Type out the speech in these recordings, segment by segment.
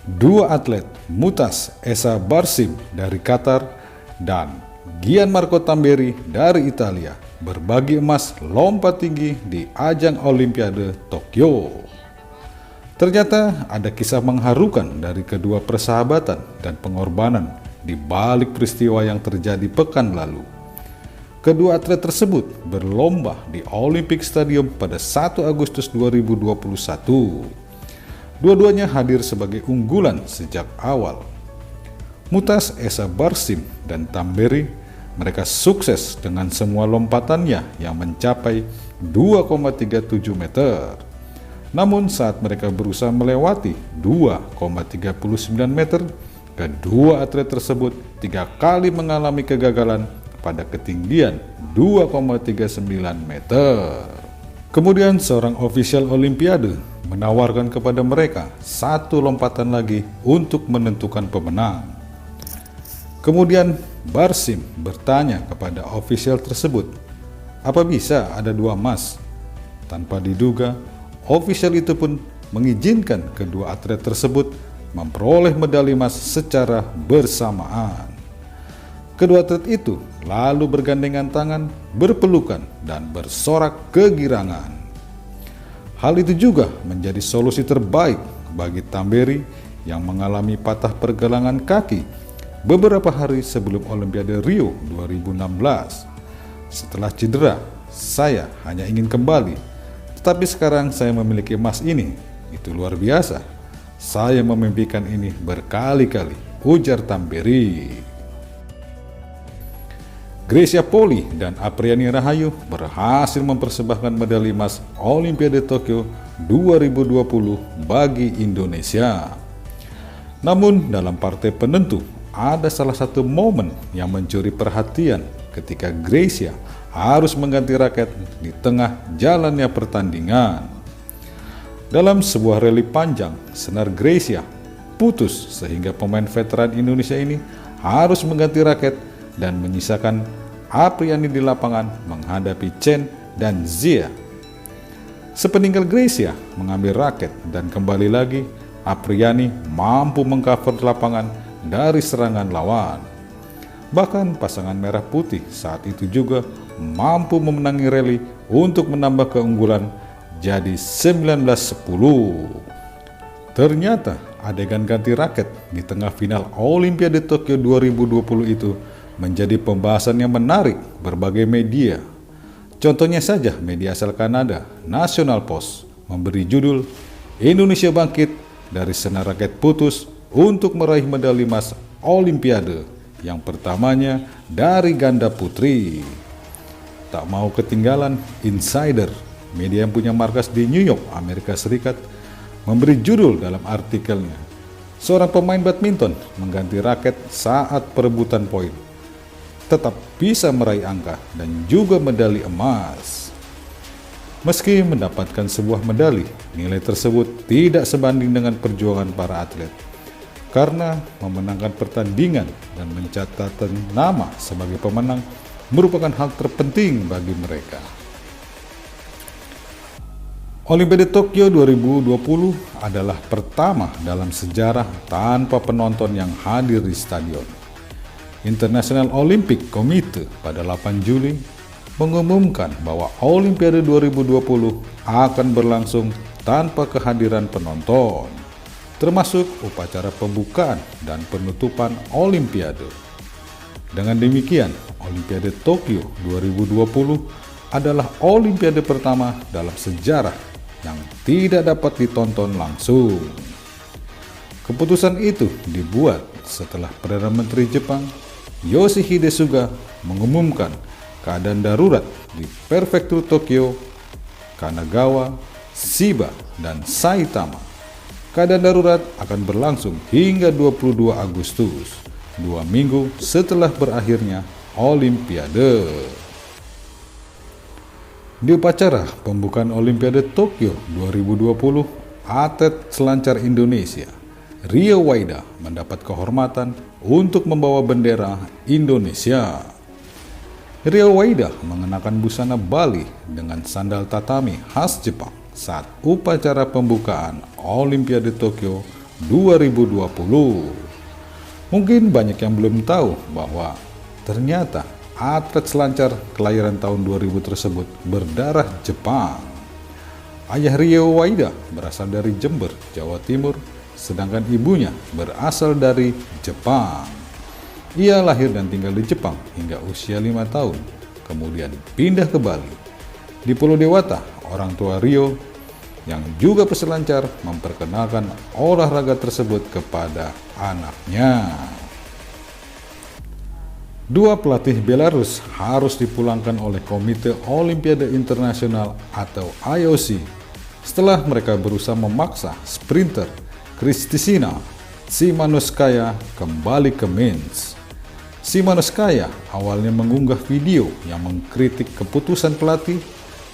Dua atlet, Mutas Esa Barsim dari Qatar dan Gianmarco Tamberi dari Italia, berbagi emas lompat tinggi di ajang Olimpiade Tokyo. Ternyata ada kisah mengharukan dari kedua persahabatan dan pengorbanan di balik peristiwa yang terjadi pekan lalu. Kedua atlet tersebut berlomba di Olympic Stadium pada 1 Agustus 2021. Dua-duanya hadir sebagai unggulan sejak awal. Mutas Esa Barsim dan Tamberi, mereka sukses dengan semua lompatannya yang mencapai 2,37 meter. Namun saat mereka berusaha melewati 2,39 meter, kedua atlet tersebut 3 kali mengalami kegagalan pada ketinggian 2,39 meter. Kemudian seorang ofisial Olimpiade menawarkan kepada mereka 1 lompatan lagi untuk menentukan pemenang. Kemudian Barsim bertanya kepada ofisial tersebut, "Apa bisa ada 2 emas?" Tanpa diduga, ofisial itu pun mengizinkan kedua atlet tersebut memperoleh medali emas secara bersamaan. Kedua atlet itu lalu bergandengan tangan, berpelukan, dan bersorak kegirangan. Hal itu juga menjadi solusi terbaik bagi Tamberi yang mengalami patah pergelangan kaki beberapa hari sebelum Olimpiade Rio 2016. "Setelah cedera, saya hanya ingin kembali. Tapi sekarang saya memiliki emas ini. Itu luar biasa. Saya memimpikan ini berkali-kali," ujar Tamberi. Greysia Poli dan Apriani Rahayu berhasil mempersembahkan medali emas Olimpiade Tokyo 2020 bagi Indonesia. Namun dalam partai penentu, ada salah satu momen yang mencuri perhatian ketika Greysia harus mengganti raket di tengah jalannya pertandingan. Dalam sebuah rally panjang, senar Greysia putus sehingga pemain veteran Indonesia ini harus mengganti raket dan menyisakan Apriani di lapangan menghadapi Chen dan Zia. Sepeninggal Greysia mengambil raket dan kembali lagi, Apriani mampu mengcover lapangan dari serangan lawan. Bahkan pasangan merah putih saat itu juga mampu memenangi rally untuk menambah keunggulan jadi 19-10. Ternyata adegan ganti raket di tengah final Olimpiade Tokyo 2020 itu menjadi pembahasan yang menarik berbagai media. Contohnya saja media asal Kanada, National Post, memberi judul "Indonesia bangkit dari senar raket putus untuk meraih medali emas Olimpiade yang pertamanya dari ganda putri." Tak mau ketinggalan, Insider, media yang punya markas di New York, Amerika Serikat, memberi judul dalam artikelnya, "Seorang pemain badminton mengganti raket saat perebutan poin, tetap bisa meraih angka dan juga medali emas." Meski mendapatkan sebuah medali, nilai tersebut tidak sebanding dengan perjuangan para atlet. Karena memenangkan pertandingan dan mencatatkan nama sebagai pemenang merupakan hal terpenting bagi mereka. Olimpiade Tokyo 2020 adalah pertama dalam sejarah tanpa penonton yang hadir di stadion. International Olympic Committee pada 8 Juli mengumumkan bahwa Olimpiade 2020 akan berlangsung tanpa kehadiran penonton, termasuk upacara pembukaan dan penutupan Olimpiade. Dengan demikian, Olimpiade Tokyo 2020 adalah Olimpiade pertama dalam sejarah yang tidak dapat ditonton langsung. Keputusan itu dibuat setelah Perdana Menteri Jepang Yoshihide Suga mengumumkan keadaan darurat di Prefektur Tokyo, Kanagawa, Chiba, dan Saitama. Keadaan darurat akan berlangsung hingga 22 Agustus, 2 minggu setelah berakhirnya Olimpiade. Di upacara pembukaan Olimpiade Tokyo 2020, atlet selancar Indonesia Rio Waida mendapat kehormatan untuk membawa bendera Indonesia. Rio Waida mengenakan busana Bali dengan sandal tatami khas Jepang saat upacara pembukaan Olimpiade Tokyo 2020. Mungkin banyak yang belum tahu bahwa ternyata atlet selancar kelahiran tahun 2000 tersebut berdarah Jepang. Ayah Rio Waida berasal dari Jember, Jawa Timur, sedangkan ibunya berasal dari Jepang. Ia lahir dan tinggal di Jepang hingga usia 5 tahun, kemudian pindah ke Bali. Di Pulau Dewata, orang tua Rio yang juga peselancar memperkenalkan olahraga tersebut kepada anaknya. Dua pelatih Belarus harus dipulangkan oleh Komite Olimpiade Internasional atau IOC setelah mereka berusaha memaksa sprinter Kristina Tsimanouskaya kembali ke Minsk. Tsimanouskaya awalnya mengunggah video yang mengkritik keputusan pelatih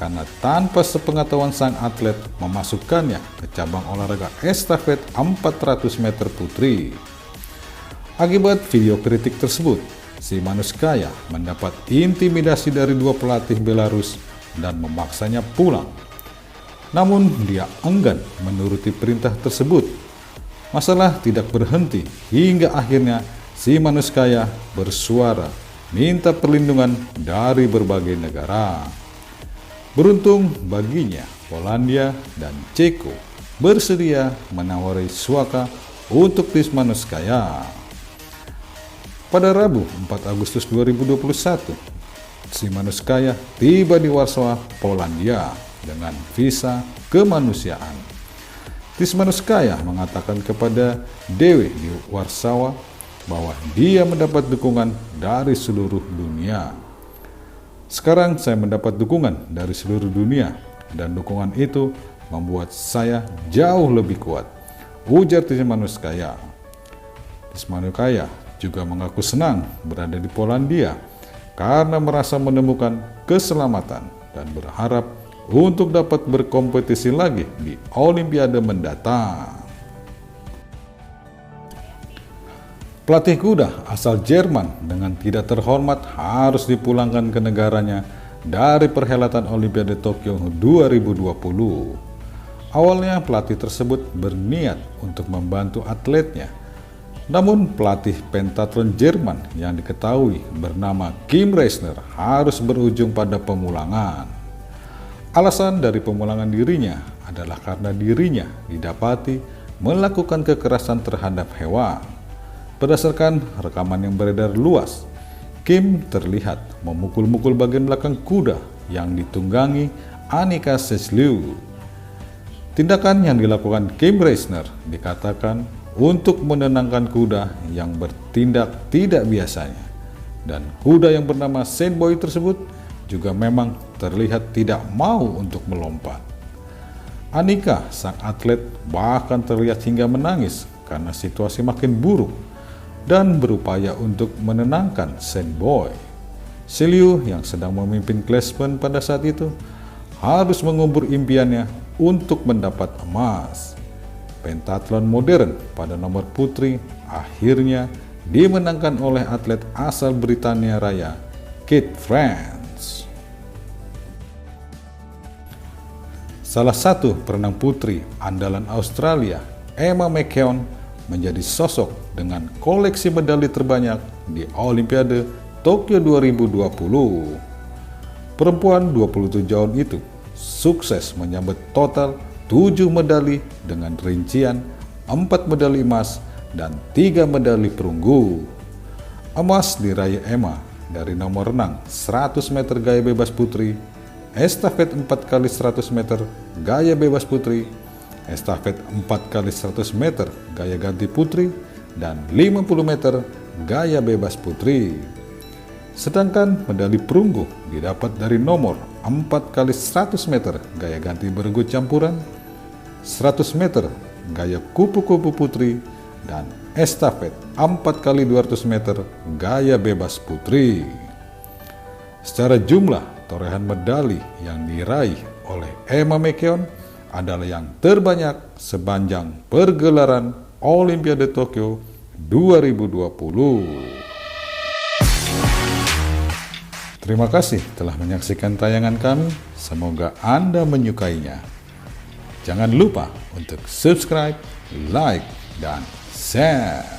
karena tanpa sepengetahuan sang atlet memasukkannya ke cabang olahraga estafet 400 meter putri. Akibat video kritik tersebut, Tsimanouskaya mendapat intimidasi dari dua pelatih Belarus dan memaksanya pulang. Namun dia enggan menuruti perintah tersebut. Masalah tidak berhenti hingga akhirnya Tsimanouskaya bersuara minta perlindungan dari berbagai negara. Beruntung baginya, Polandia dan Ceko bersedia menawari suaka untuk Tsimanouskaya. Pada Rabu 4 Agustus 2021, Tsimanouskaya tiba di Warsawa, Polandia dengan visa kemanusiaan. Tsimanouskaya mengatakan kepada Dewi di Warsawa bahwa dia mendapat dukungan dari seluruh dunia. Sekarang saya mendapat dukungan dari seluruh dunia dan dukungan itu membuat saya jauh lebih kuat, ujar Tsimanouskaya. Tsimanouskaya juga mengaku senang berada di Polandia karena merasa menemukan keselamatan dan berharap untuk dapat berkompetisi lagi di Olimpiade mendatang. Pelatih kuda asal Jerman dengan tidak terhormat harus dipulangkan ke negaranya dari perhelatan Olimpiade Tokyo 2020. Awalnya pelatih tersebut berniat untuk membantu atletnya. Namun pelatih pentathlon Jerman yang diketahui bernama Kim Reisner harus berujung pada pemulangan. Alasan dari pemulangan dirinya adalah karena dirinya didapati melakukan kekerasan terhadap hewan. Berdasarkan rekaman yang beredar luas, Kim terlihat memukul-mukul bagian belakang kuda yang ditunggangi Annika Sesliu. Tindakan yang dilakukan Kim Reisner dikatakan untuk menenangkan kuda yang bertindak tidak biasanya. Dan kuda yang bernama Saint Boy tersebut juga memang terlihat tidak mau untuk melompat. Annika, sang atlet, bahkan terlihat hingga menangis karena situasi makin buruk dan berupaya untuk menenangkan Saint Boy. Seliu yang sedang memimpin klasmen pada saat itu harus mengubur impiannya untuk mendapat emas. Pentathlon modern pada nomor putri akhirnya dimenangkan oleh atlet asal Britania Raya, Kate France. Salah satu perenang putri andalan Australia, Emma McKeown, menjadi sosok dengan koleksi medali terbanyak di Olimpiade Tokyo 2020. Perempuan 27 tahun itu sukses menyabet total 7 medali dengan rincian 4 medali emas dan 3 medali perunggu. Emas diraih Emma dari nomor renang 100 meter gaya bebas putri, estafet 4x100 meter gaya bebas putri, estafet 4x100 meter gaya ganti putri, dan 50 meter gaya bebas putri. Sedangkan medali perunggu didapat dari nomor 4x100 meter gaya ganti bergu campuran, 100 meter gaya kupu-kupu putri, dan estafet 4x200 meter gaya bebas putri. Secara jumlah, torehan medali yang diraih oleh Emma McKeown adalah yang terbanyak sepanjang pergelaran Olimpiade Tokyo 2020. Terima kasih telah menyaksikan tayangan kami. Semoga Anda menyukainya. Jangan lupa untuk subscribe, like, dan share.